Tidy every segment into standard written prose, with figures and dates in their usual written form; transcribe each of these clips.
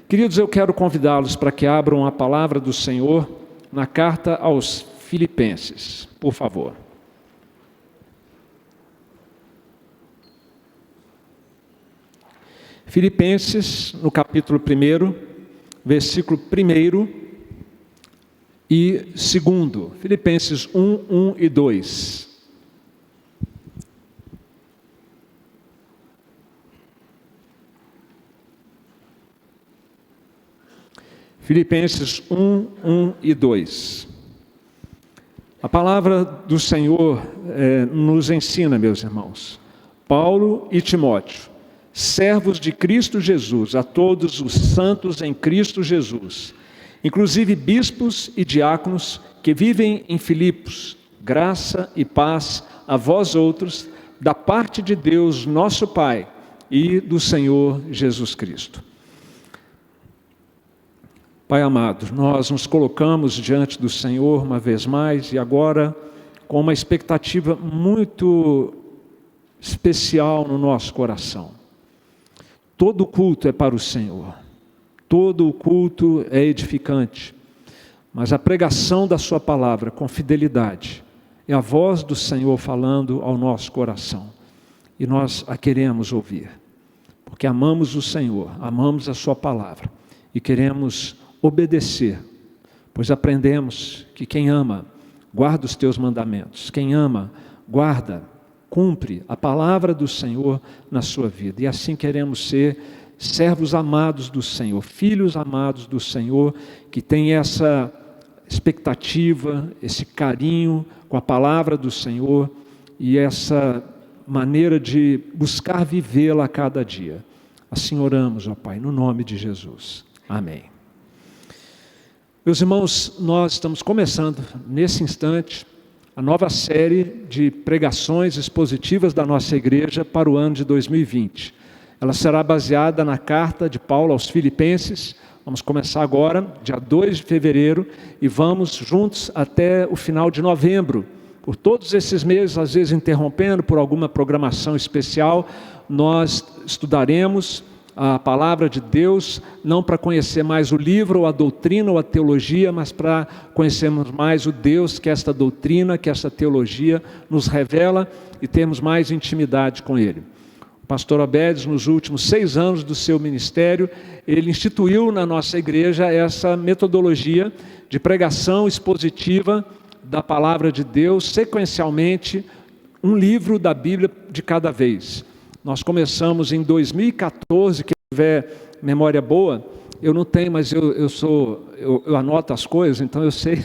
Queridos, eu quero convidá-los para que abram a palavra do Senhor na carta aos Filipenses, por favor. Filipenses, no capítulo 1, versículo 1 e 2. Filipenses 1, 1 e 2. Filipenses 1, 1 e 2. A palavra do Senhor nos ensina, meus irmãos. Paulo e Timóteo, servos de Cristo Jesus, a todos os santos em Cristo Jesus, inclusive bispos e diáconos que vivem em Filipos, graça e paz a vós outros, da parte de Deus nosso Pai e do Senhor Jesus Cristo. Pai amado, nós nos colocamos diante do Senhor uma vez mais e agora com uma expectativa muito especial no nosso coração. Todo culto é para o Senhor, todo o culto é edificante, mas a pregação da sua palavra com fidelidade é a voz do Senhor falando ao nosso coração e nós a queremos ouvir, porque amamos o Senhor, amamos a sua palavra e queremos obedecer, pois aprendemos que quem ama, guarda os teus mandamentos. Quem ama, guarda, cumpre a palavra do Senhor na sua vida. E assim queremos ser servos amados do Senhor, filhos amados do Senhor, que tem essa expectativa, esse carinho com a palavra do Senhor e essa maneira de buscar vivê-la a cada dia. Assim oramos, ó Pai, no nome de Jesus. Amém. Meus irmãos, nós estamos começando nesse instante a nova série de pregações expositivas da nossa igreja para o ano de 2020. Ela será baseada na carta de Paulo aos Filipenses. Vamos começar agora, dia 2 de fevereiro, e vamos juntos até o final de novembro. Por todos esses meses, às vezes interrompendo por alguma programação especial, nós estudaremos a palavra de Deus, não para conhecer mais o livro, ou a doutrina, ou a teologia, mas para conhecermos mais o Deus que esta doutrina, que esta teologia nos revela e termos mais intimidade com Ele. O pastor Obedes, nos últimos 6 anos do seu ministério, ele instituiu na nossa igreja essa metodologia de pregação expositiva da palavra de Deus, sequencialmente, um livro da Bíblia de cada vez. Nós começamos em 2014, quem tiver memória boa, eu não tenho, mas eu anoto as coisas, então eu sei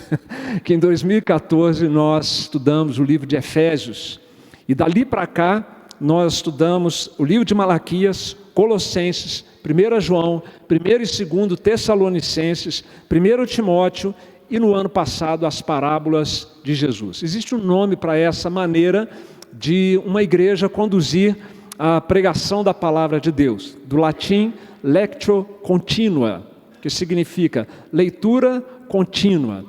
que em 2014 nós estudamos o livro de Efésios, e dali para cá nós estudamos o livro de Malaquias, Colossenses, 1 João, 1 e 2 Tessalonicenses, 1 Timóteo, e no ano passado as parábolas de Jesus. Existe um nome para essa maneira de uma igreja conduzir a pregação da palavra de Deus, do latim lectio continua, que significa leitura contínua.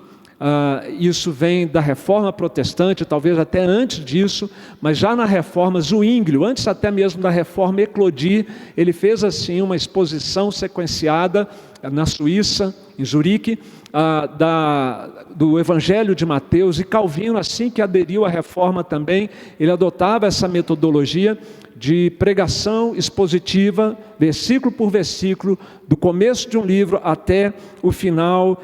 Isso vem da Reforma Protestante, talvez até antes disso, mas já na Reforma Zwinglio, antes até mesmo da Reforma Eclodir, ele fez assim uma exposição sequenciada na Suíça, em Zurique, do Evangelho de Mateus, e Calvino, assim que aderiu à Reforma também, ele adotava essa metodologia de pregação expositiva, versículo por versículo, do começo de um livro até o final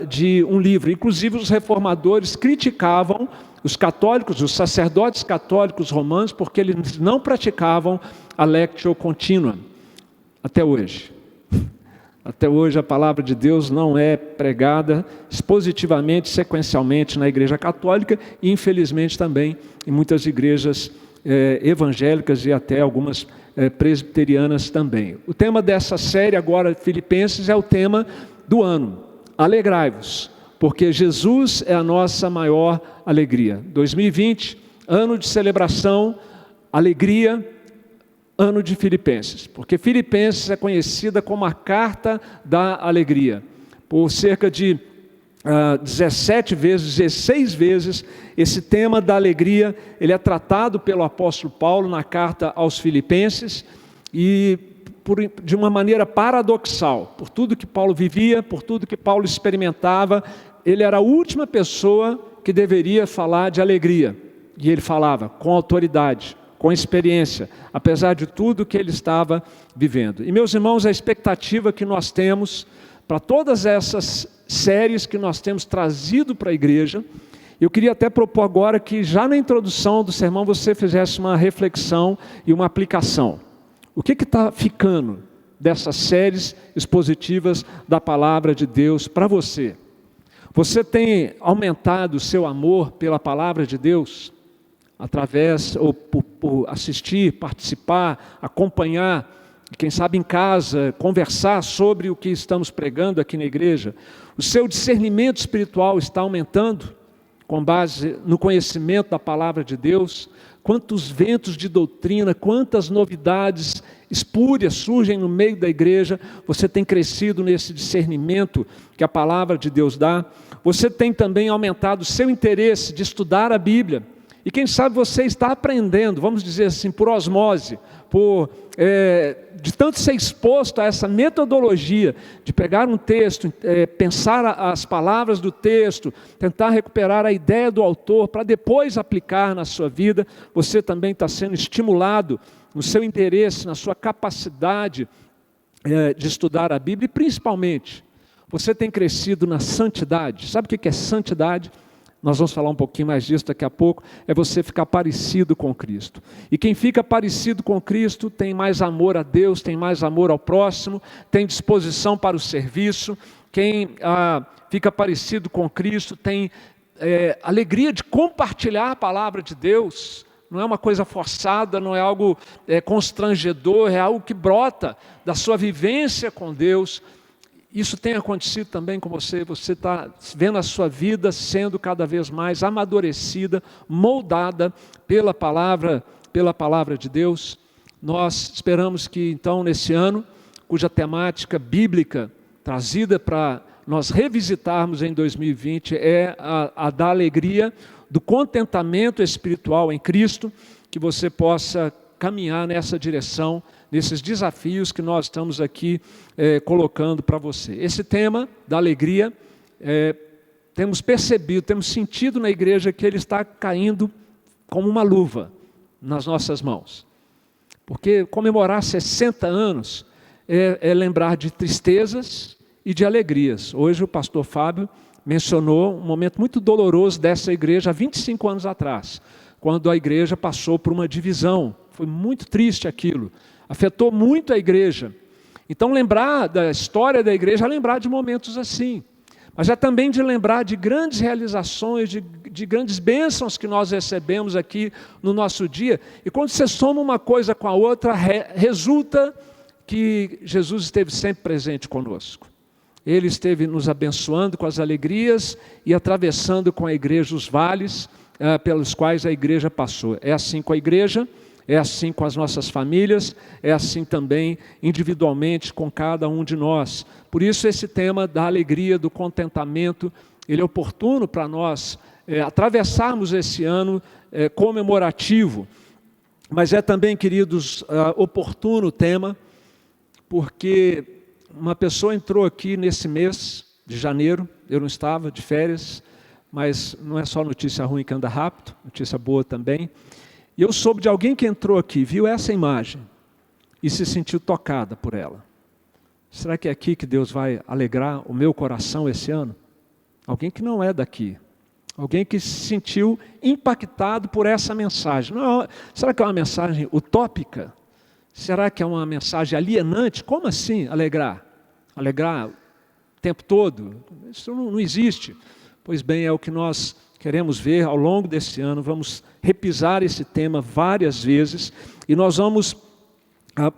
de um livro. Inclusive os reformadores criticavam os católicos, os sacerdotes católicos romanos, porque eles não praticavam a lectio continua, até hoje. Até hoje a palavra de Deus não é pregada expositivamente, sequencialmente na igreja católica e infelizmente também em muitas igrejas evangélicas e até algumas presbiterianas também. O tema dessa série agora, Filipenses, é o tema do ano. Alegrai-vos, porque Jesus é a nossa maior alegria. 2020, ano de celebração, alegria, ano de Filipenses, porque Filipenses é conhecida como a carta da alegria. Por cerca de 17 vezes, 16 vezes, esse tema da alegria, ele é tratado pelo apóstolo Paulo na carta aos Filipenses, e de uma maneira paradoxal, por tudo que Paulo vivia, por tudo que Paulo experimentava, ele era a última pessoa que deveria falar de alegria. E ele falava com autoridade, com experiência, apesar de tudo que ele estava vivendo. E meus irmãos, a expectativa que nós temos para todas essas séries que nós temos trazido para a igreja, eu queria até propor agora que já na introdução do sermão você fizesse uma reflexão e uma aplicação. O que está ficando dessas séries expositivas da palavra de Deus para você? Você tem aumentado o seu amor pela palavra de Deus? Através, ou por assistir, participar, acompanhar, quem sabe em casa, conversar sobre o que estamos pregando aqui na igreja. O seu discernimento espiritual está aumentando com base no conhecimento da palavra de Deus? Quantos ventos de doutrina, quantas novidades espúrias surgem no meio da igreja, você tem crescido nesse discernimento que a palavra de Deus dá? Você tem também aumentado o seu interesse de estudar a Bíblia? E quem sabe você está aprendendo, vamos dizer assim, por osmose, de tanto ser exposto a essa metodologia de pegar um texto, pensar as palavras do texto, tentar recuperar a ideia do autor para depois aplicar na sua vida. Você também está sendo estimulado no seu interesse, na sua capacidade de estudar a Bíblia e principalmente, você tem crescido na santidade. Sabe o que é santidade? Nós vamos falar um pouquinho mais disso daqui a pouco. É você ficar parecido com Cristo. E quem fica parecido com Cristo tem mais amor a Deus, tem mais amor ao próximo, tem disposição para o serviço. Quem fica parecido com Cristo tem alegria de compartilhar a palavra de Deus. Não é uma coisa forçada, não é algo constrangedor, é algo que brota da sua vivência com Deus. Isso tem acontecido também com você, você está vendo a sua vida sendo cada vez mais amadurecida, moldada pela palavra de Deus. Nós esperamos que então nesse ano, cuja temática bíblica trazida para nós revisitarmos em 2020 é a da alegria, do contentamento espiritual em Cristo, que você possa caminhar nessa direção, nesses desafios que nós estamos aqui colocando para você. Esse tema da alegria, temos percebido, temos sentido na igreja que ele está caindo como uma luva nas nossas mãos. Porque comemorar 60 anos é lembrar de tristezas e de alegrias. Hoje o pastor Fábio mencionou um momento muito doloroso dessa igreja há 25 anos atrás, quando a igreja passou por uma divisão. Foi muito triste aquilo. Afetou muito a igreja. Então lembrar da história da igreja é lembrar de momentos assim. Mas é também de lembrar de grandes realizações, de grandes bênçãos que nós recebemos aqui no nosso dia. E quando você soma uma coisa com a outra, resulta que Jesus esteve sempre presente conosco. Ele esteve nos abençoando com as alegrias e atravessando com a igreja os vales pelos quais a igreja passou. É assim com a igreja. É assim com as nossas famílias, é assim também individualmente com cada um de nós. Por isso esse tema da alegria, do contentamento, ele é oportuno para nós atravessarmos esse ano comemorativo. Mas é também, queridos, oportuno o tema, porque uma pessoa entrou aqui nesse mês de janeiro, eu não estava de férias, mas não é só notícia ruim que anda rápido, notícia boa também. E eu soube de alguém que entrou aqui, viu essa imagem e se sentiu tocada por ela. Será que é aqui que Deus vai alegrar o meu coração esse ano? Alguém que não é daqui. Alguém que se sentiu impactado por essa mensagem. Não, será que é uma mensagem utópica? Será que é uma mensagem alienante? Como assim alegrar? Alegrar o tempo todo? Isso não existe. Pois bem, é o que nós queremos ver ao longo desse ano. Vamos repisar esse tema várias vezes e nós vamos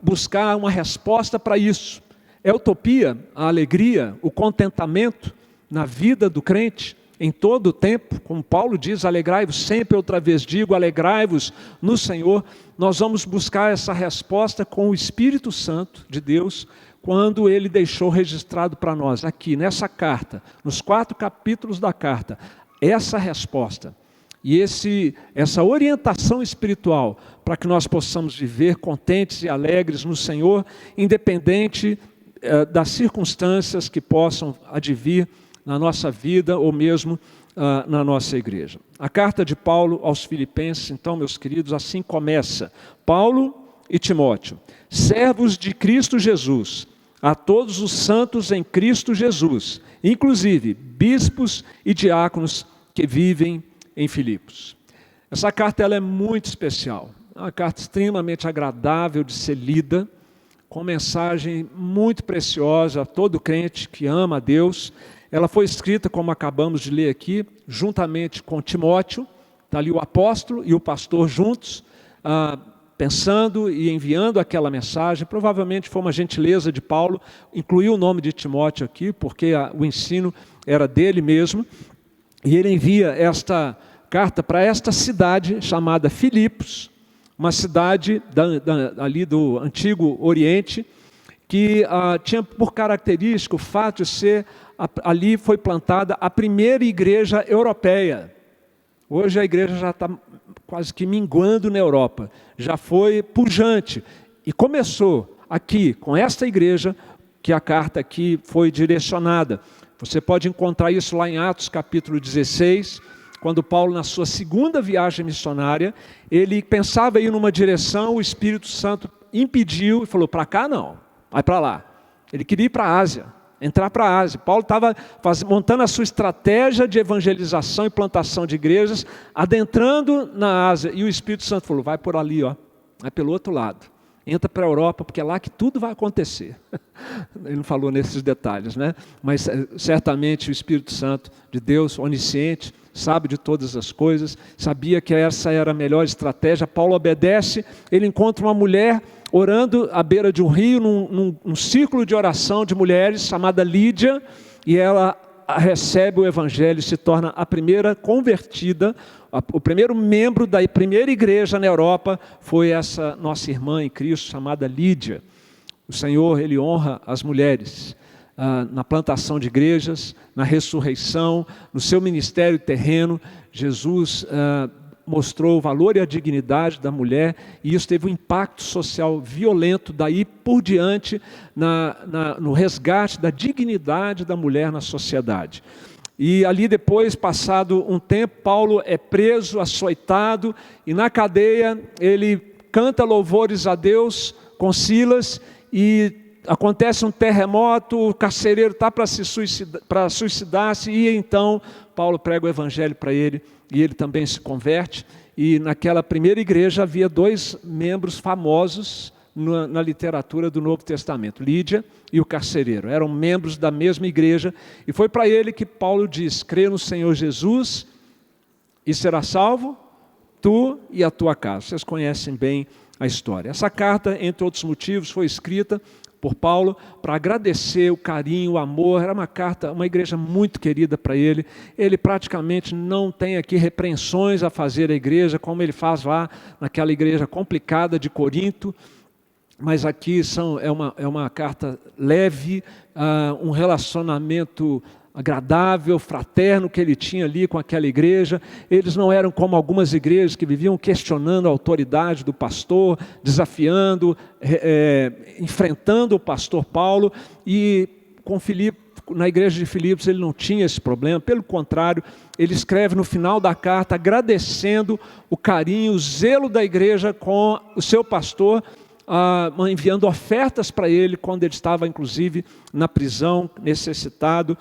buscar uma resposta para isso. É utopia, a alegria, o contentamento na vida do crente em todo o tempo? Como Paulo diz, alegrai-vos sempre, outra vez digo, alegrai-vos no Senhor. Nós vamos buscar essa resposta com o Espírito Santo de Deus, quando Ele deixou registrado para nós, aqui nessa carta, nos 4 capítulos da carta, essa resposta. E essa orientação espiritual para que nós possamos viver contentes e alegres no Senhor, independente das circunstâncias que possam advir na nossa vida ou mesmo na nossa igreja. A carta de Paulo aos Filipenses, então, meus queridos, assim começa. Paulo e Timóteo, servos de Cristo Jesus, a todos os santos em Cristo Jesus, inclusive bispos e diáconos que vivem em Filipos. Essa carta ela é muito especial, é uma carta extremamente agradável de ser lida, com mensagem muito preciosa a todo crente que ama a Deus. Ela foi escrita, como acabamos de ler aqui, juntamente com Timóteo, está ali o apóstolo e o pastor juntos, pensando e enviando aquela mensagem. Provavelmente foi uma gentileza de Paulo, incluiu o nome de Timóteo aqui, porque o ensino era dele mesmo, e ele envia esta carta para esta cidade chamada Filipos, uma cidade ali do Antigo Oriente, que tinha por característica o fato de ser, ali foi plantada a primeira igreja europeia. Hoje a igreja já está quase que minguando na Europa, já foi pujante, e começou aqui, com esta igreja, que a carta aqui foi direcionada. Você pode encontrar isso lá em Atos capítulo 16, quando Paulo, na sua segunda viagem missionária, ele pensava ir numa direção, o Espírito Santo impediu e falou, para cá não, vai para lá. Ele queria ir para a Ásia, entrar para a Ásia. Paulo estava montando a sua estratégia de evangelização e plantação de igrejas, adentrando na Ásia, e o Espírito Santo falou, vai por ali, ó, vai pelo outro lado. Entra para a Europa, porque é lá que tudo vai acontecer. Ele não falou nesses detalhes, né? Mas certamente o Espírito Santo de Deus, onisciente, sabe de todas as coisas, sabia que essa era a melhor estratégia. Paulo obedece, ele encontra uma mulher orando à beira de um rio, num círculo de oração de mulheres, chamada Lídia, e ela recebe o Evangelho e se torna a primeira convertida. O primeiro membro da primeira igreja na Europa foi essa nossa irmã em Cristo, chamada Lídia. O Senhor, Ele honra as mulheres na plantação de igrejas, na ressurreição, no seu ministério terreno. Jesus mostrou o valor e a dignidade da mulher, e isso teve um impacto social violento daí por diante no resgate da dignidade da mulher na sociedade. E ali depois, passado um tempo, Paulo é preso, açoitado, e na cadeia ele canta louvores a Deus com Silas, e acontece um terremoto, o carcereiro está para suicidar-se, e então Paulo prega o evangelho para ele, e ele também se converte. E naquela primeira igreja havia 2 membros famosos na literatura do Novo Testamento, Lídia e o carcereiro, eram membros da mesma igreja, e foi para ele que Paulo diz, crê no Senhor Jesus e será salvo, tu e a tua casa. Vocês conhecem bem a história. Essa carta, entre outros motivos, foi escrita por Paulo para agradecer o carinho, o amor. Era uma carta, uma igreja muito querida para ele. Ele praticamente não tem aqui repreensões a fazer à igreja, como ele faz lá naquela igreja complicada de Corinto. Mas aqui é uma carta leve, um relacionamento agradável, fraterno que ele tinha ali com aquela igreja. Eles não eram como algumas igrejas que viviam questionando a autoridade do pastor, desafiando, enfrentando o pastor Paulo. E com Filipe, na igreja de Filipos, ele não tinha esse problema. Pelo contrário, ele escreve no final da carta agradecendo o carinho, o zelo da igreja com o seu pastor, enviando ofertas para ele quando ele estava inclusive na prisão, necessitado.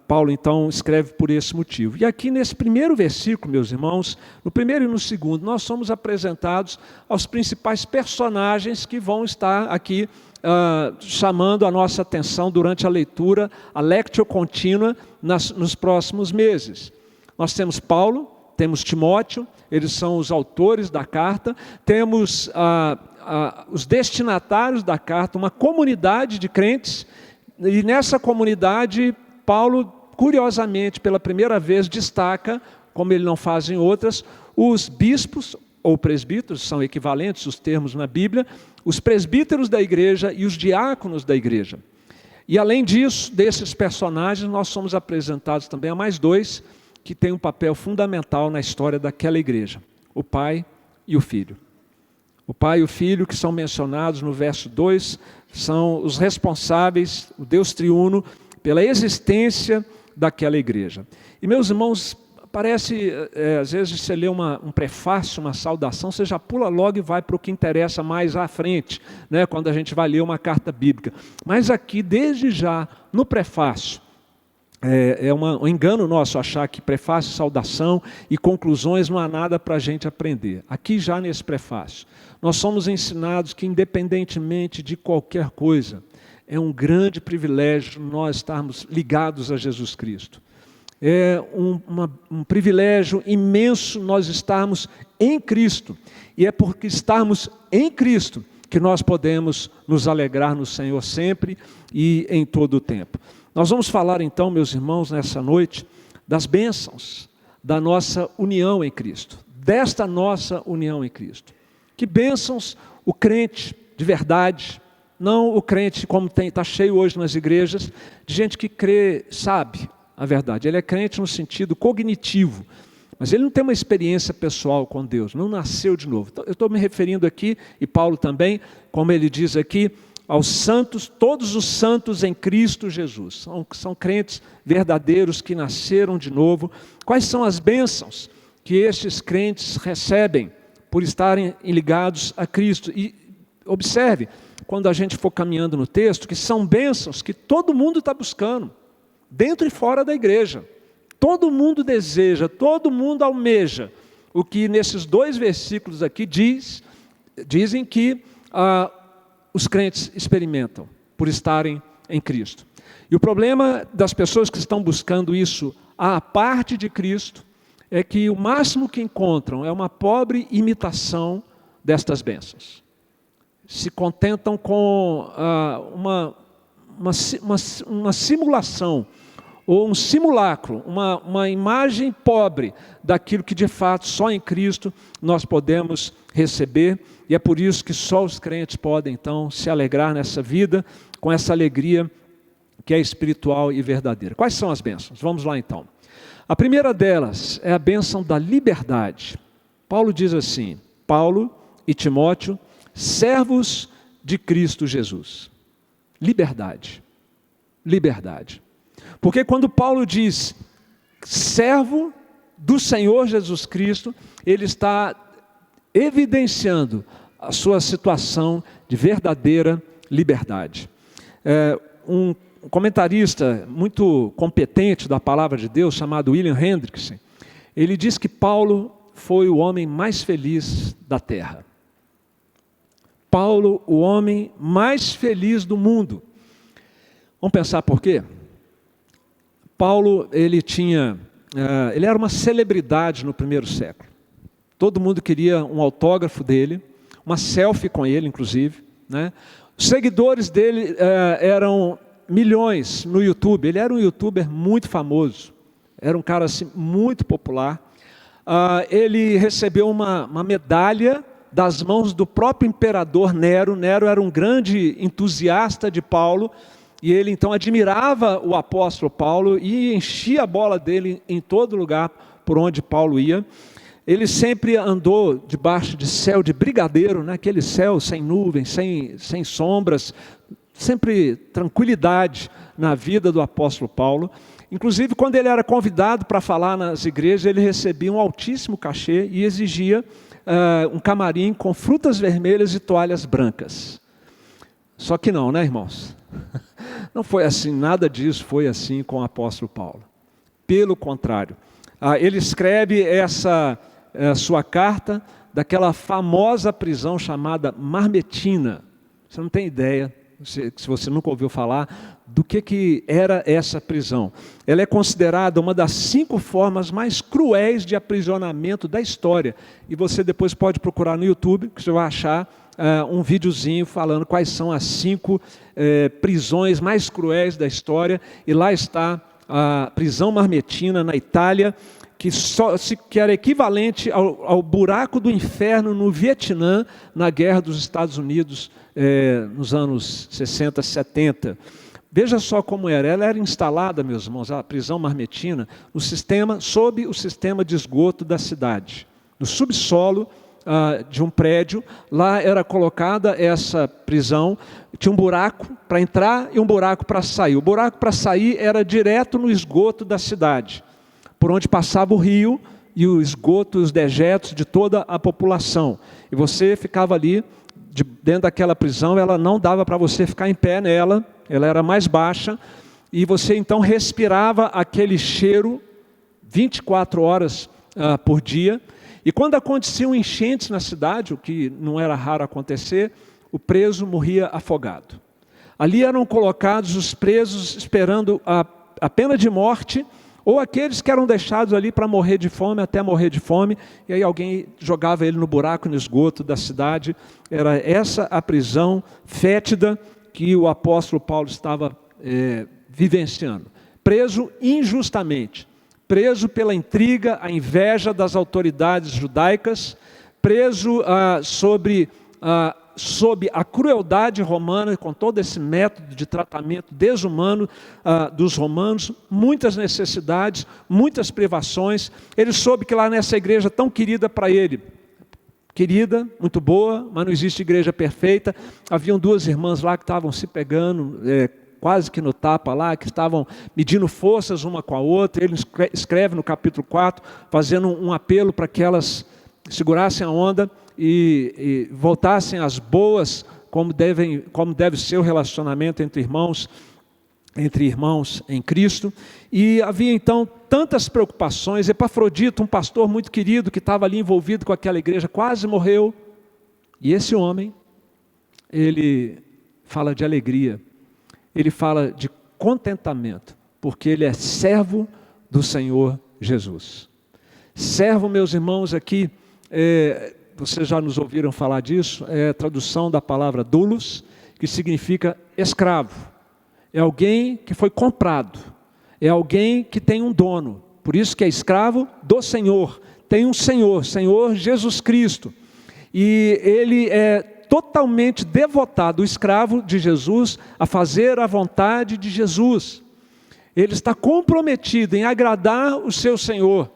Paulo então escreve por esse motivo. E aqui nesse primeiro versículo, meus irmãos, no primeiro e no segundo, nós somos apresentados aos principais personagens que vão estar aqui chamando a nossa atenção durante a leitura, a lectio contínua nos próximos meses. Nós temos Paulo, temos Timóteo, eles são os autores da carta, temos os destinatários da carta, uma comunidade de crentes, e nessa comunidade, Paulo, curiosamente, pela primeira vez, destaca, como ele não faz em outras, os bispos ou presbíteros, são equivalentes os termos na Bíblia, os presbíteros da igreja e os diáconos da igreja. E além disso, desses personagens, nós somos apresentados também a mais 2, que têm um papel fundamental na história daquela igreja: o Pai e o Filho. O Pai e o Filho, que são mencionados no verso 2, são os responsáveis, o Deus triuno, pela existência daquela igreja. E, meus irmãos, parece, às vezes você lê um prefácio, uma saudação, você já pula logo e vai para o que interessa mais à frente, né, quando a gente vai ler uma carta bíblica. Mas aqui, desde já, no prefácio, um engano nosso achar que prefácio, saudação e conclusões não há nada para a gente aprender. Aqui já nesse prefácio, nós somos ensinados que, independentemente de qualquer coisa, é um grande privilégio nós estarmos ligados a Jesus Cristo. É um privilégio imenso nós estarmos em Cristo. E é porque estarmos em Cristo que nós podemos nos alegrar no Senhor sempre e em todo o tempo. Nós vamos falar então, meus irmãos, nessa noite, das bênçãos da nossa união em Cristo. Desta nossa união em Cristo. Que bênçãos o crente de verdade, não o crente como está cheio hoje nas igrejas, de gente que crê, sabe a verdade. Ele é crente no sentido cognitivo, mas ele não tem uma experiência pessoal com Deus, não nasceu de novo. Então, eu estou me referindo aqui, e Paulo também, como ele diz aqui, aos santos, todos os santos em Cristo Jesus. São crentes verdadeiros que nasceram de novo. Quais são as bênçãos que estes crentes recebem por estarem ligados a Cristo? E observe, quando a gente for caminhando no texto, que são bênçãos que todo mundo está buscando, dentro e fora da igreja. Todo mundo deseja, todo mundo almeja. O que nesses 2 versículos aqui dizem que os crentes experimentam por estarem em Cristo. E o problema das pessoas que estão buscando isso à parte de Cristo é que o máximo que encontram é uma pobre imitação destas bênçãos. Se contentam com uma simulação ou um simulacro, uma imagem pobre daquilo que de fato só em Cristo nós podemos receber, e é por isso que só os crentes podem então se alegrar nessa vida, com essa alegria que é espiritual e verdadeira. Quais são as bênçãos? Vamos lá então. A primeira delas é a bênção da liberdade. Paulo diz assim: Paulo e Timóteo, servos de Cristo Jesus. Liberdade. Liberdade. Porque quando Paulo diz servo do Senhor Jesus Cristo, ele está evidenciando a sua situação de verdadeira liberdade. Um comentarista muito competente da palavra de Deus, chamado William Hendrickson, ele diz que Paulo foi o homem mais feliz da terra. Paulo, o homem mais feliz do mundo. Vamos pensar por quê? Paulo, ele era uma celebridade no primeiro século. Todo mundo queria um autógrafo dele, uma selfie com ele, inclusive, né? Os seguidores dele eram milhões no YouTube. Ele era um youtuber muito famoso, era um cara assim, muito popular. Ele recebeu uma medalha das mãos do próprio imperador Nero. Nero era um grande entusiasta de Paulo, e ele então admirava o apóstolo Paulo e enchia a bola dele em todo lugar por onde Paulo ia. Ele sempre andou debaixo de céu de brigadeiro, né? Aquele céu sem nuvens, sem sombras, sempre tranquilidade na vida do apóstolo Paulo. Inclusive, quando ele era convidado para falar nas igrejas, ele recebia um altíssimo cachê e exigia um camarim com frutas vermelhas e toalhas brancas. Só que não, né, irmãos? Não foi assim, nada disso foi assim com o apóstolo Paulo. Pelo contrário, ele escreve essa sua carta daquela famosa prisão chamada Marmetina. Você não tem ideia, se você nunca ouviu falar, do que era essa prisão. Ela é considerada uma das 5 formas mais cruéis de aprisionamento da história. E você depois pode procurar no YouTube, que você vai achar um videozinho falando quais são as 5 prisões mais cruéis da história. E lá está a prisão Marmetina, na Itália, que era equivalente ao buraco do inferno no Vietnã, na guerra dos Estados Unidos, nos anos 60, 70. Veja só como era. Ela era instalada, meus irmãos, a prisão marmetina, sob o sistema de esgoto da cidade. No subsolo de um prédio, lá era colocada essa prisão, tinha um buraco para entrar e um buraco para sair. O buraco para sair era direto no esgoto da cidade, por onde passava o rio e o esgoto, os dejetos de toda a população. E você ficava ali, dentro daquela prisão, ela não dava para você ficar em pé nela, ela era mais baixa, e você então respirava aquele cheiro 24 horas por dia. E quando aconteciam enchentes na cidade, o que não era raro acontecer, o preso morria afogado. Ali eram colocados os presos esperando a pena de morte, ou aqueles que eram deixados ali para morrer de fome, até morrer de fome, e aí alguém jogava ele no buraco, no esgoto da cidade. Era essa a prisão fétida que o apóstolo Paulo estava vivenciando. Preso injustamente, preso pela intriga, a inveja das autoridades judaicas, preso sob a crueldade romana, com todo esse método de tratamento desumano dos romanos, muitas necessidades, muitas privações. Ele soube que lá nessa igreja tão querida para ele, querida, muito boa, mas não existe igreja perfeita, haviam duas irmãs lá que estavam se pegando, quase que no tapa lá, que estavam medindo forças uma com a outra. Ele escreve no capítulo 4, fazendo um apelo para que elas segurassem a onda e voltassem às boas, como deve ser o relacionamento entre irmãos em Cristo. E havia então tantas preocupações. Epafrodito, um pastor muito querido que estava ali envolvido com aquela igreja, quase morreu. E esse homem, ele fala de alegria, ele fala de contentamento, porque ele é servo do Senhor Jesus. Servo, meus irmãos, aqui, vocês já nos ouviram falar disso, é a tradução da palavra doulos, que significa escravo. É alguém que foi comprado, é alguém que tem um dono, por isso que é escravo do Senhor, tem um Senhor, Senhor Jesus Cristo, e ele é totalmente devotado, o escravo de Jesus, a fazer a vontade de Jesus. Ele está comprometido em agradar o seu Senhor.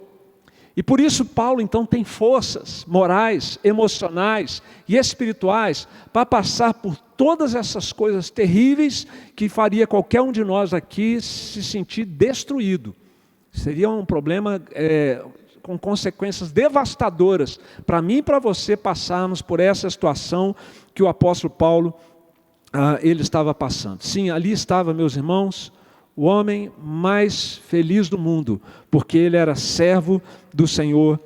E por isso Paulo então tem forças morais, emocionais e espirituais para passar por todas essas coisas terríveis que faria qualquer um de nós aqui se sentir destruído. Seria um problema com consequências devastadoras para mim e para você passarmos por essa situação que o apóstolo Paulo ele estava passando. Sim, ali estava, meus irmãos, o homem mais feliz do mundo, porque ele era servo do Senhor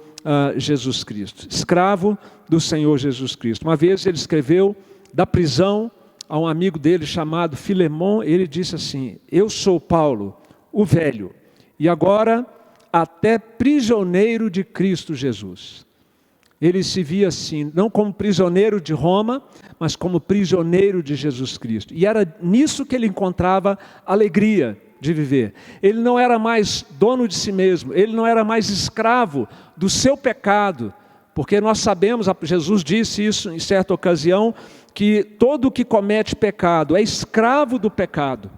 Jesus Cristo, escravo do Senhor Jesus Cristo. Uma vez ele escreveu da prisão a um amigo dele chamado Filemon. Ele disse assim: eu sou Paulo, o velho, e agora até prisioneiro de Cristo Jesus. Ele se via assim, não como prisioneiro de Roma, mas como prisioneiro de Jesus Cristo. E era nisso que ele encontrava alegria de viver. Ele não era mais dono de si mesmo, ele não era mais escravo do seu pecado, porque nós sabemos, Jesus disse isso em certa ocasião, que todo que comete pecado é escravo do pecado.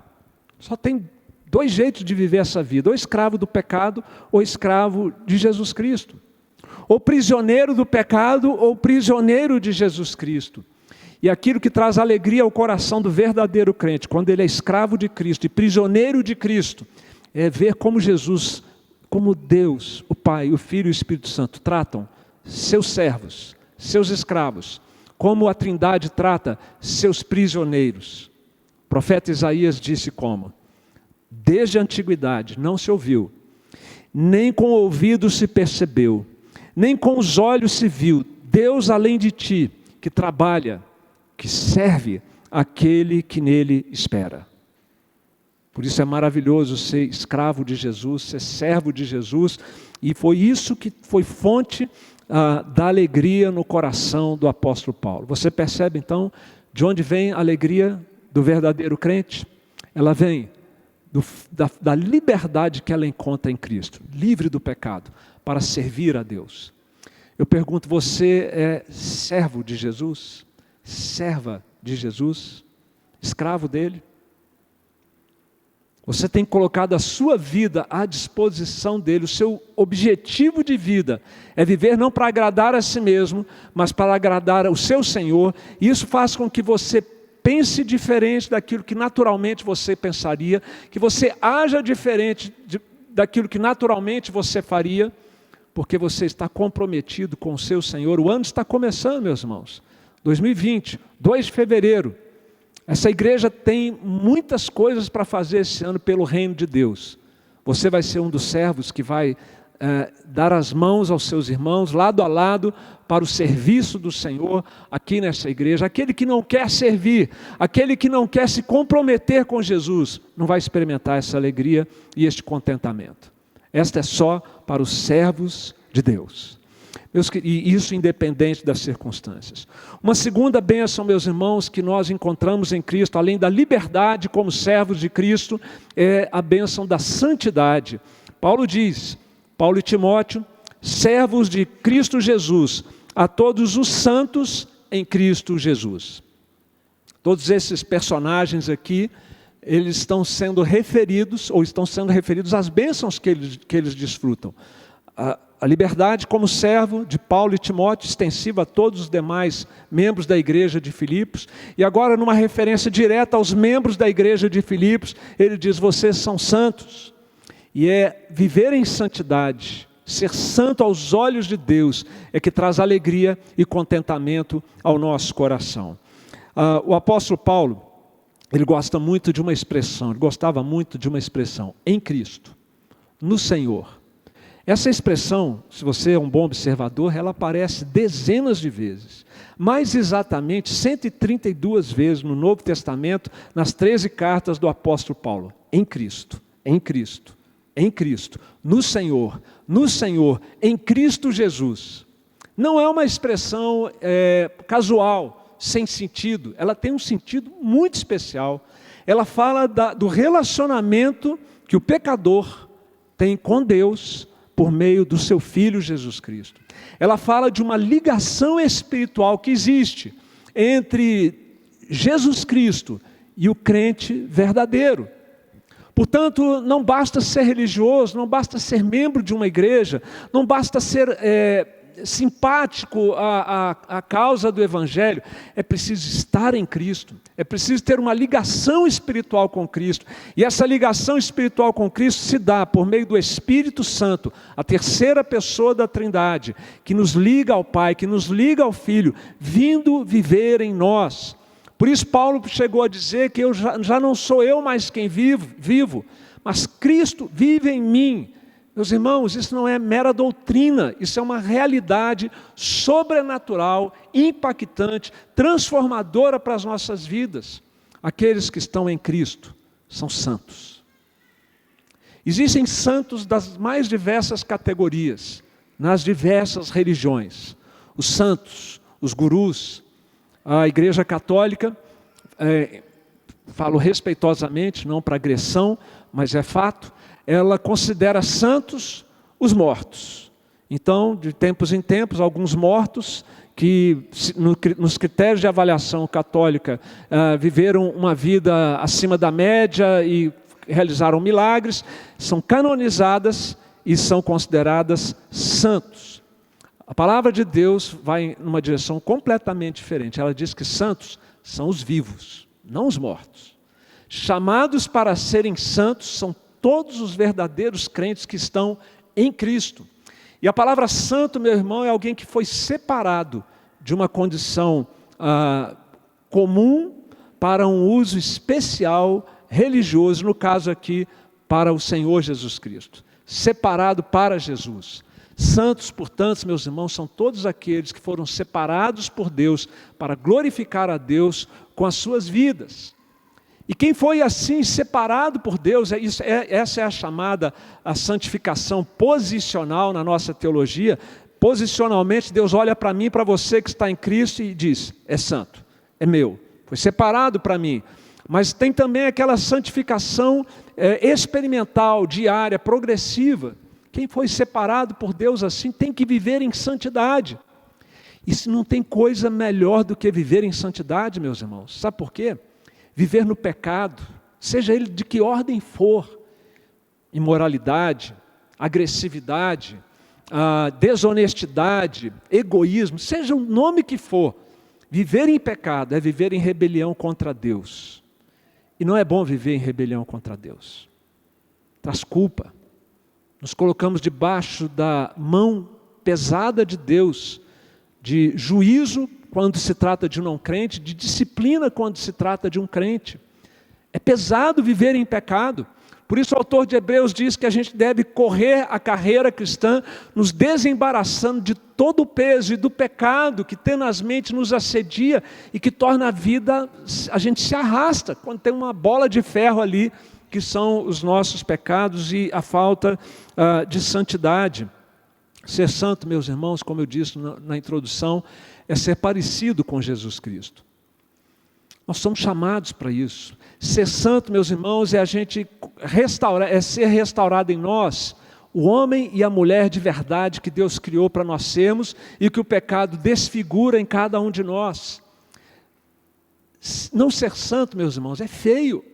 Só tem dois jeitos de viver essa vida: ou escravo do pecado, ou escravo de Jesus Cristo. Ou prisioneiro do pecado, ou prisioneiro de Jesus Cristo. E aquilo que traz alegria ao coração do verdadeiro crente, quando ele é escravo de Cristo e prisioneiro de Cristo, é ver como Jesus, como Deus, o Pai, o Filho e o Espírito Santo tratam seus servos, seus escravos, como a Trindade trata seus prisioneiros. O profeta Isaías disse como: desde a antiguidade não se ouviu, nem com o ouvido se percebeu, nem com os olhos se viu, Deus além de ti, que trabalha, que serve aquele que nele espera. Por isso é maravilhoso ser escravo de Jesus, ser servo de Jesus, e foi isso que foi fonte da alegria no coração do apóstolo Paulo. Você percebe então de onde vem a alegria do verdadeiro crente? Ela vem da liberdade que ela encontra em Cristo, livre do pecado, para servir a Deus. Eu pergunto, você é servo de Jesus? Serva de Jesus? Escravo dele? Você tem colocado a sua vida à disposição dele. O seu objetivo de vida é viver não para agradar a si mesmo, mas para agradar o seu Senhor. E isso faz com que você pense diferente daquilo que naturalmente você pensaria, que você haja diferente daquilo que naturalmente você faria, porque você está comprometido com o seu Senhor. O ano está começando, meus irmãos. 2020, 2 de fevereiro. Essa igreja tem muitas coisas para fazer esse ano pelo reino de Deus. Você vai ser um dos servos que vai dar as mãos aos seus irmãos, lado a lado, para o serviço do Senhor aqui nessa igreja. Aquele que não quer servir, aquele que não quer se comprometer com Jesus, não vai experimentar essa alegria e este contentamento. Esta é só para os servos de Deus. E isso independente das circunstâncias. Uma segunda bênção, meus irmãos, que nós encontramos em Cristo, além da liberdade como servos de Cristo, é a bênção da santidade. Paulo e Timóteo, servos de Cristo Jesus, a todos os santos em Cristo Jesus. Todos esses personagens aqui, eles estão sendo referidos às bênçãos que eles desfrutam. A liberdade como servo de Paulo e Timóteo, extensiva a todos os demais membros da igreja de Filipos. E agora, numa referência direta aos membros da igreja de Filipos, ele diz: vocês são santos. E é viver em santidade, ser santo aos olhos de Deus, é que traz alegria e contentamento ao nosso coração. O apóstolo Paulo, ele gostava muito de uma expressão, em Cristo, no Senhor. Essa expressão, se você é um bom observador, ela aparece dezenas de vezes. Mais exatamente 132 vezes no Novo Testamento, nas 13 cartas do apóstolo Paulo. Em Cristo, em Cristo, em Cristo, no Senhor, em Cristo Jesus. Não é uma expressão casual, sem sentido. Ela tem um sentido muito especial. Ela fala do relacionamento que o pecador tem com Deus, por meio do seu Filho Jesus Cristo. Ela fala de uma ligação espiritual que existe entre Jesus Cristo e o crente verdadeiro. Portanto, não basta ser religioso, não basta ser membro de uma igreja, não basta ser simpático à causa do Evangelho. É preciso estar em Cristo, é preciso ter uma ligação espiritual com Cristo, e essa ligação espiritual com Cristo se dá por meio do Espírito Santo, a terceira pessoa da Trindade, que nos liga ao Pai, que nos liga ao Filho, vindo viver em nós. Por isso Paulo chegou a dizer que já não sou eu mais quem vivo, mas Cristo vive em mim. Meus irmãos, isso não é mera doutrina, isso é uma realidade sobrenatural, impactante, transformadora para as nossas vidas. Aqueles que estão em Cristo são santos. Existem santos das mais diversas categorias, nas diversas religiões. Os santos, os gurus, a Igreja Católica, falo respeitosamente, não para agressão, mas é fato, ela considera santos os mortos. Então, de tempos em tempos, alguns mortos que nos critérios de avaliação católica viveram uma vida acima da média e realizaram milagres, são canonizadas e são consideradas santos. A palavra de Deus vai numa direção completamente diferente. Ela diz que santos são os vivos, não os mortos. Chamados para serem santos são todos os verdadeiros crentes que estão em Cristo. E a palavra santo, meu irmão, é alguém que foi separado de uma condição comum para um uso especial, religioso, no caso aqui, para o Senhor Jesus Cristo. Separado para Jesus. Santos, portanto, meus irmãos, são todos aqueles que foram separados por Deus para glorificar a Deus com as suas vidas. E quem foi assim separado por Deus, essa é a chamada a santificação posicional na nossa teologia. Posicionalmente, Deus olha para mim, para você que está em Cristo e diz: é santo, é meu, foi separado para mim. Mas tem também aquela santificação experimental, diária, progressiva. Quem foi separado por Deus assim tem que viver em santidade. E se não tem coisa melhor do que viver em santidade, meus irmãos. Sabe por quê? Viver no pecado, seja ele de que ordem for, imoralidade, agressividade, desonestidade, egoísmo, seja o nome que for, viver em pecado é viver em rebelião contra Deus. E não é bom viver em rebelião contra Deus. Traz culpa. Nos colocamos debaixo da mão pesada de Deus, de juízo quando se trata de um não crente, de disciplina quando se trata de um crente. É pesado viver em pecado. Por isso o autor de Hebreus diz que a gente deve correr a carreira cristã, nos desembaraçando de todo o peso e do pecado que tenazmente nos assedia e que torna a vida, a gente se arrasta quando tem uma bola de ferro ali, que são os nossos pecados e a falta de santidade. Ser santo, meus irmãos, como eu disse na introdução, é ser parecido com Jesus Cristo. Nós somos chamados para isso. Ser santo, meus irmãos, é a gente restaurar, é ser restaurado em nós o homem e a mulher de verdade que Deus criou para nós sermos e que o pecado desfigura em cada um de nós. Não ser santo, meus irmãos, é feio,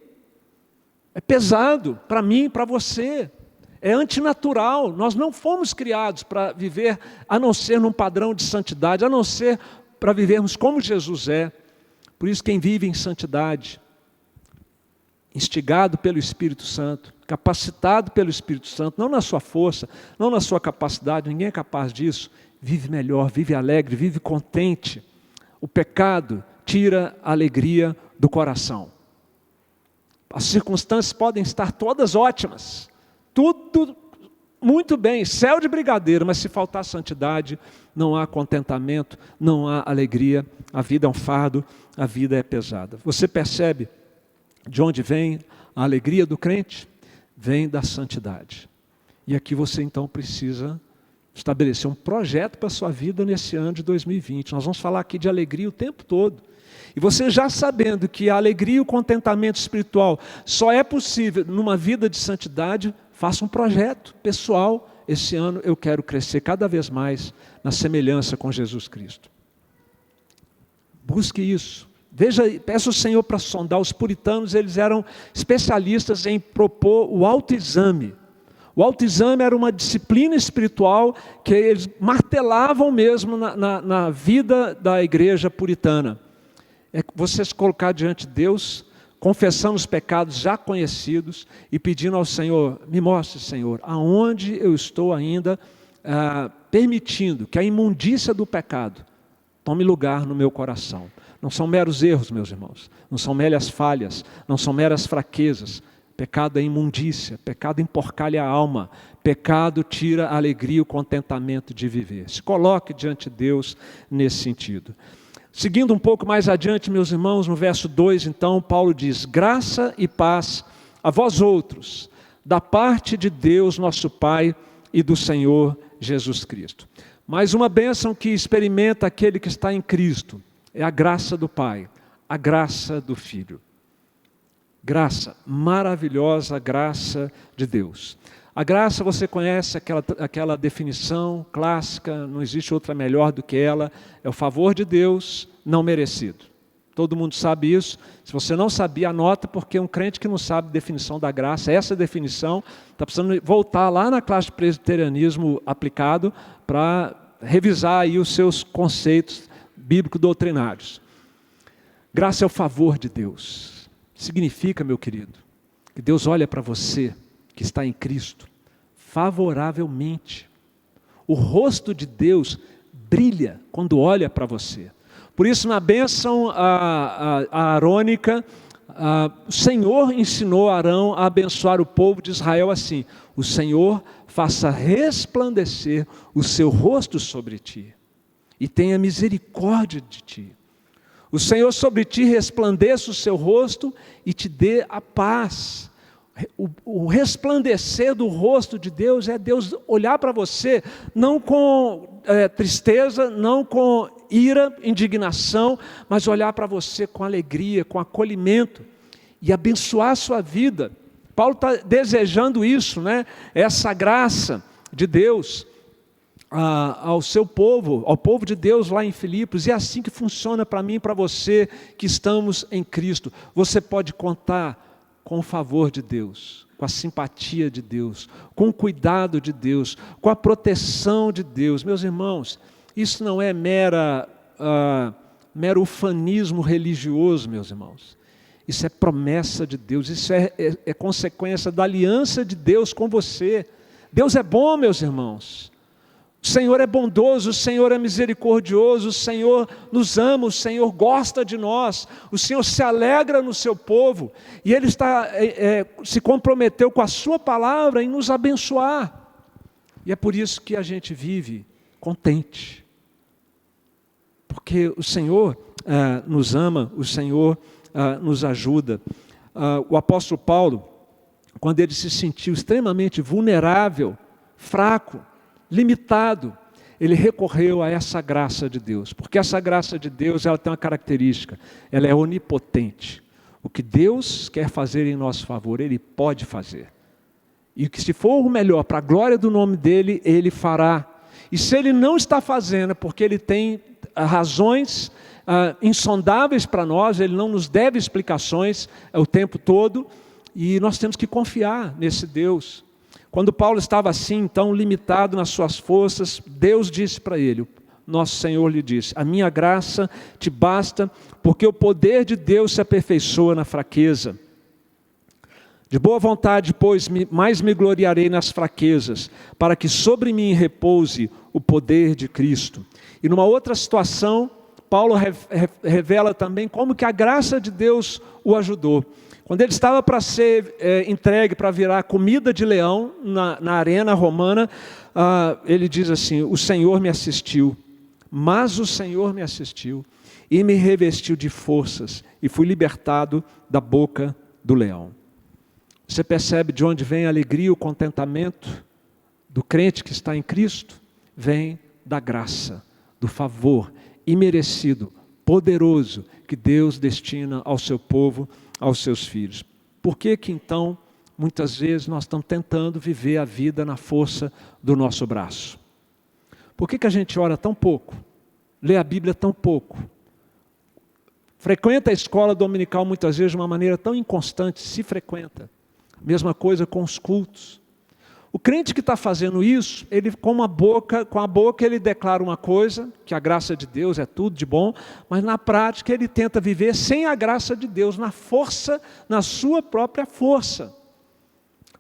é pesado para mim e para você. É antinatural, nós não fomos criados para viver a não ser num padrão de santidade, a não ser para vivermos como Jesus é. Por isso quem vive em santidade, instigado pelo Espírito Santo, capacitado pelo Espírito Santo, não na sua força, não na sua capacidade, ninguém é capaz disso, vive melhor, vive alegre, vive contente. O pecado tira a alegria do coração. As circunstâncias podem estar todas ótimas, tudo muito bem, céu de brigadeiro, mas se faltar santidade, não há contentamento, não há alegria, a vida é um fardo, a vida é pesada. Você percebe de onde vem a alegria do crente? Vem da santidade. E aqui você então precisa estabelecer um projeto para a sua vida nesse ano de 2020. Nós vamos falar aqui de alegria o tempo todo. E você já sabendo que a alegria e o contentamento espiritual só é possível numa vida de santidade, faça um projeto pessoal. Esse ano eu quero crescer cada vez mais na semelhança com Jesus Cristo. Busque isso. Veja, peça ao Senhor para sondar. Os puritanos, eles eram especialistas em propor o autoexame. O autoexame era uma disciplina espiritual que eles martelavam mesmo na vida da igreja puritana. É você se colocar diante de Deus, confessando os pecados já conhecidos e pedindo ao Senhor, me mostre, Senhor, aonde eu estou ainda permitindo que a imundícia do pecado tome lugar no meu coração. Não são meros erros, meus irmãos, não são meras falhas, não são meras fraquezas. Pecado é imundícia, pecado emporcalha a alma, pecado tira a alegria e o contentamento de viver. Se coloque diante de Deus nesse sentido. Seguindo um pouco mais adiante, meus irmãos, no verso 2, então, Paulo diz, graça e paz a vós outros, da parte de Deus, nosso Pai, e do Senhor Jesus Cristo. Mais uma bênção que experimenta aquele que está em Cristo, é a graça do Pai, a graça do Filho. Graça, maravilhosa graça de Deus. A graça, você conhece aquela definição clássica, não existe outra melhor do que ela, é o favor de Deus não merecido. Todo mundo sabe isso. Se você não sabia, anota, porque um crente que não sabe a definição da graça, essa definição, está precisando voltar lá na classe de presbiterianismo aplicado para revisar aí os seus conceitos bíblico-doutrinários. Graça é o favor de Deus. Significa, meu querido, que Deus olha para você, que está em Cristo, favoravelmente. O rosto de Deus brilha quando olha para você. Por isso, na bênção arônica, o Senhor ensinou Arão a abençoar o povo de Israel assim: o Senhor faça resplandecer o seu rosto sobre ti e tenha misericórdia de ti. O Senhor sobre ti resplandeça o seu rosto e te dê a paz. O resplandecer do rosto de Deus é Deus olhar para você, não com tristeza, não com ira, indignação, mas olhar para você com alegria, com acolhimento e abençoar a sua vida. Paulo está desejando isso, né? Essa graça de Deus ao seu povo, ao povo de Deus lá em Filipos. E é assim que funciona para mim e para você que estamos em Cristo. Você pode contar com o favor de Deus, com a simpatia de Deus, com o cuidado de Deus, com a proteção de Deus. Meus irmãos, isso não é mero ufanismo religioso, meus irmãos. Isso é promessa de Deus, isso é consequência da aliança de Deus com você. Deus é bom, meus irmãos. O Senhor é bondoso, o Senhor é misericordioso, o Senhor nos ama, o Senhor gosta de nós, o Senhor se alegra no seu povo, e Ele se comprometeu com a sua palavra em nos abençoar. E é por isso que a gente vive contente, porque o Senhor nos ama, o Senhor nos ajuda. O apóstolo Paulo, quando ele se sentiu extremamente vulnerável, fraco, limitado, ele recorreu a essa graça de Deus, porque essa graça de Deus, ela tem uma característica, ela é onipotente. O que Deus quer fazer em nosso favor, Ele pode fazer, e que se for o melhor para a glória do nome dEle, Ele fará. E se Ele não está fazendo, é porque Ele tem razões insondáveis para nós, Ele não nos deve explicações o tempo todo, e nós temos que confiar nesse Deus. Quando Paulo estava assim, então, limitado nas suas forças, Deus disse para ele, nosso Senhor lhe disse, a minha graça te basta, porque o poder de Deus se aperfeiçoa na fraqueza. De boa vontade, pois, mais me gloriarei nas fraquezas, para que sobre mim repouse o poder de Cristo. E numa outra situação, Paulo revela também como que a graça de Deus o ajudou. Quando ele estava para ser entregue para virar comida de leão na arena romana, ele diz assim, o Senhor me assistiu, mas o Senhor me assistiu e me revestiu de forças e fui libertado da boca do leão. Você percebe de onde vem a alegria e o contentamento do crente que está em Cristo? Vem da graça, do favor imerecido, poderoso, que Deus destina ao seu povo, aos seus filhos. Por que que então, muitas vezes, nós estamos tentando viver a vida na força do nosso braço? Por que que a gente ora tão pouco? Lê a Bíblia tão pouco? Frequenta a escola dominical muitas vezes de uma maneira tão inconstante, se frequenta. Mesma coisa com os cultos. O crente que está fazendo isso, ele com a boca ele declara uma coisa, que a graça de Deus é tudo de bom, mas na prática ele tenta viver sem a graça de Deus, na força, na sua própria força.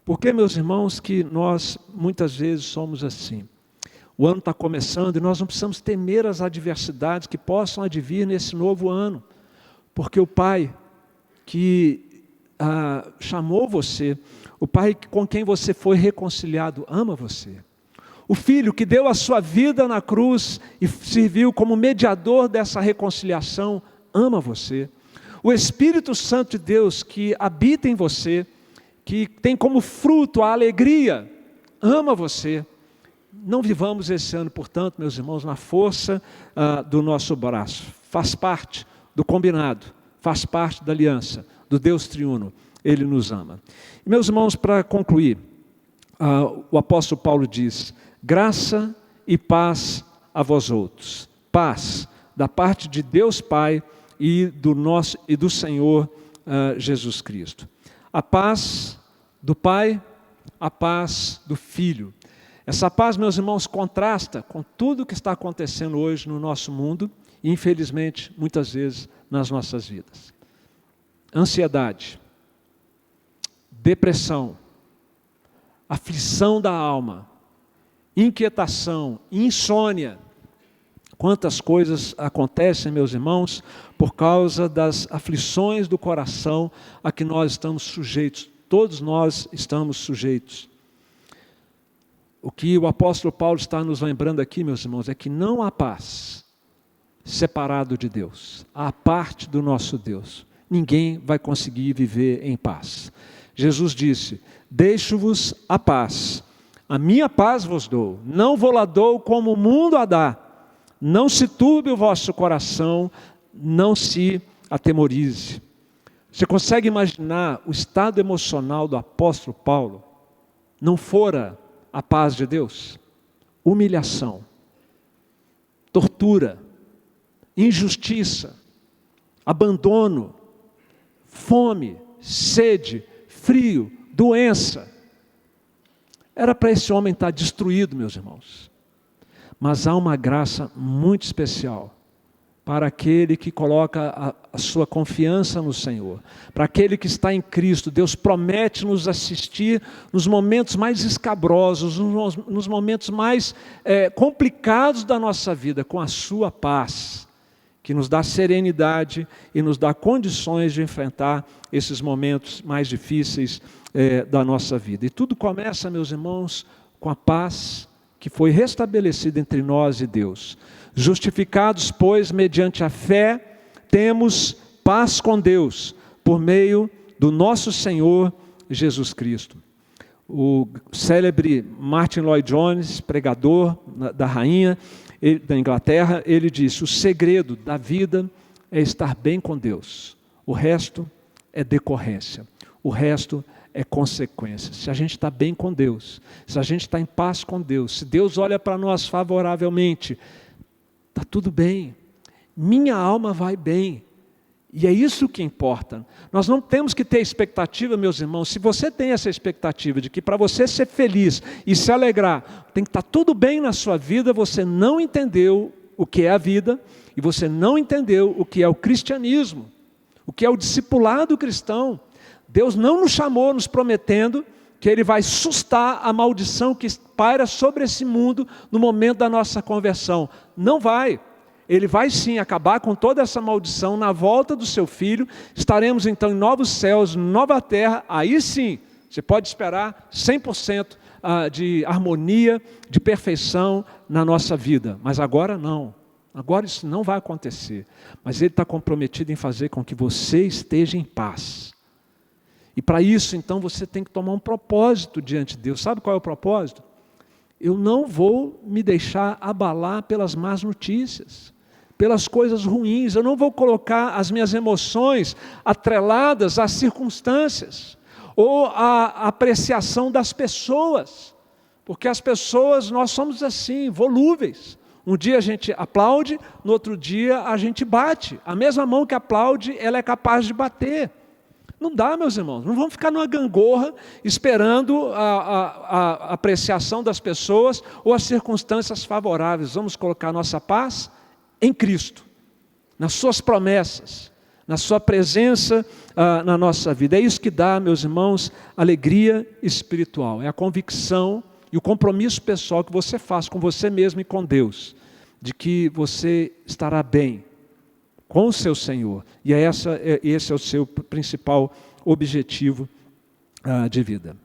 Porque, meus irmãos, que nós muitas vezes somos assim. O ano está começando e nós não precisamos temer as adversidades que possam advir nesse novo ano. Porque o Pai que chamou você, o Pai com quem você foi reconciliado, ama você. O Filho que deu a sua vida na cruz e serviu como mediador dessa reconciliação, ama você. O Espírito Santo de Deus que habita em você, que tem como fruto a alegria, ama você. Não vivamos esse ano, portanto, meus irmãos, na força do nosso braço. Faz parte do combinado, faz parte da aliança, do Deus triuno. Ele nos ama. E, meus irmãos, para concluir, o apóstolo Paulo diz, graça e paz a vós outros. Paz da parte de Deus Pai e do Senhor Jesus Cristo. A paz do Pai, a paz do Filho. Essa paz, meus irmãos, contrasta com tudo o que está acontecendo hoje no nosso mundo e, infelizmente, muitas vezes nas nossas vidas. Ansiedade, depressão, aflição da alma, inquietação, insônia. Quantas coisas acontecem, meus irmãos, por causa das aflições do coração a que nós estamos sujeitos. Todos nós estamos sujeitos. O que o apóstolo Paulo está nos lembrando aqui, meus irmãos, é que não há paz separado de Deus. Há parte do nosso Deus. Ninguém vai conseguir viver em paz. Jesus disse, deixo-vos a paz, a minha paz vos dou, não vou lá dou como o mundo a dá, não se turbe o vosso coração, não se atemorize. Você consegue imaginar o estado emocional do apóstolo Paulo? Não fora a paz de Deus? Humilhação, tortura, injustiça, abandono, fome, sede, frio, doença. Era para esse homem estar destruído, meus irmãos. Mas há uma graça muito especial para aquele que coloca a sua confiança no Senhor, para aquele que está em Cristo. Deus promete nos assistir nos momentos mais escabrosos, nos momentos mais complicados da nossa vida, com a sua paz, que nos dá serenidade e nos dá condições de enfrentar esses momentos mais difíceis da nossa vida. E tudo começa, meus irmãos, com a paz que foi restabelecida entre nós e Deus. Justificados, pois, mediante a fé, temos paz com Deus, por meio do nosso Senhor Jesus Cristo. O célebre Martin Lloyd Jones, pregador da rainha da Inglaterra, ele disse: o segredo da vida é estar bem com Deus. O resto é decorrência. O resto é consequência. Se a gente está bem com Deus, se a gente está em paz com Deus, se Deus olha para nós favoravelmente, está tudo bem. Minha alma vai bem. E é isso que importa. Nós não temos que ter expectativa, meus irmãos. Se você tem essa expectativa de que para você ser feliz e se alegrar, tem que estar tudo bem na sua vida, você não entendeu o que é a vida e você não entendeu o que é o cristianismo, o que é o discipulado cristão. Deus não nos chamou nos prometendo que Ele vai sustar a maldição que paira sobre esse mundo no momento da nossa conversão. Não vai. Ele vai sim acabar com toda essa maldição na volta do seu Filho. Estaremos então em novos céus, nova terra. Aí sim, você pode esperar 100% de harmonia, de perfeição na nossa vida. Mas agora não. Agora isso não vai acontecer. Mas Ele está comprometido em fazer com que você esteja em paz. E para isso, então, você tem que tomar um propósito diante de Deus. Sabe qual é o propósito? Eu não vou me deixar abalar pelas más notícias, pelas coisas ruins. Eu não vou colocar as minhas emoções atreladas às circunstâncias ou à apreciação das pessoas. Porque as pessoas, nós somos assim, volúveis. Um dia a gente aplaude, no outro dia a gente bate. A mesma mão que aplaude, ela é capaz de bater. Não dá, meus irmãos, não vamos ficar numa gangorra esperando a apreciação das pessoas ou as circunstâncias favoráveis. Vamos colocar nossa paz em Cristo, nas suas promessas, na sua presença na nossa vida. É isso que dá, meus irmãos, alegria espiritual. É a convicção e o compromisso pessoal que você faz com você mesmo e com Deus, de que você estará bem com o seu Senhor, e esse é o seu principal objetivo de vida.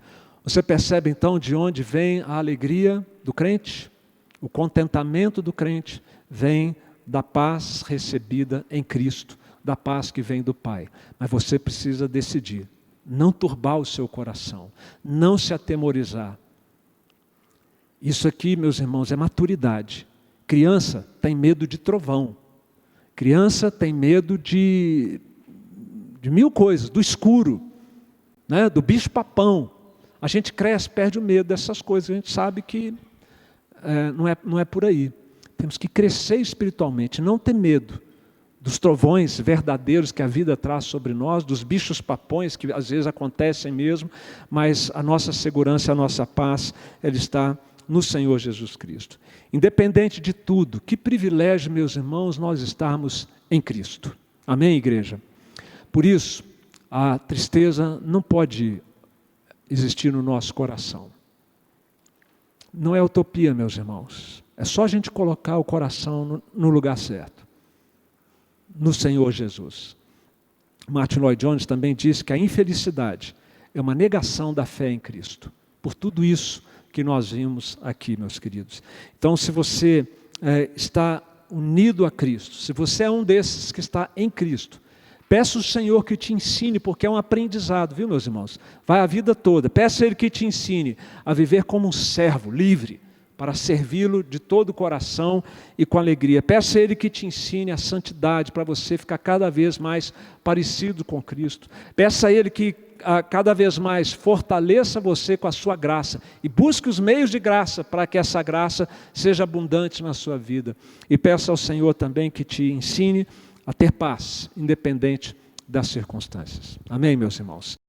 Você percebe então de onde vem a alegria do crente? O contentamento do crente vem da paz recebida em Cristo, da paz que vem do Pai. Mas você precisa decidir, não turbar o seu coração, não se atemorizar. Isso aqui, meus irmãos, é maturidade. Criança tem medo de trovão. Criança tem medo de mil coisas, do escuro, né? Do bicho-papão. A gente cresce, perde o medo dessas coisas. A gente sabe que não é por aí. Temos que crescer espiritualmente, não ter medo dos trovões verdadeiros que a vida traz sobre nós, dos bichos-papões que às vezes acontecem mesmo, mas a nossa segurança, a nossa paz, ela está no Senhor Jesus Cristo. Independente de tudo, que privilégio, meus irmãos, nós estarmos em Cristo. Amém, igreja? Por isso, a tristeza não pode existir no nosso coração. Não é utopia, meus irmãos. É só a gente colocar o coração no lugar certo, no Senhor Jesus. Martin Lloyd Jones também disse que a infelicidade é uma negação da fé em Cristo. Por tudo isso que nós vimos aqui, meus queridos. Então, se você está unido a Cristo, se você é um desses que está em Cristo, peça ao Senhor que te ensine, porque é um aprendizado, viu, meus irmãos? Vai a vida toda. Peça a Ele que te ensine a viver como um servo livre, para servi-lo de todo o coração e com alegria. Peça a Ele que te ensine a santidade, para você ficar cada vez mais parecido com Cristo. Peça a Ele que cada vez mais fortaleça você com a sua graça e busque os meios de graça para que essa graça seja abundante na sua vida. E peça ao Senhor também que te ensine a ter paz, independente das circunstâncias. Amém, meus irmãos?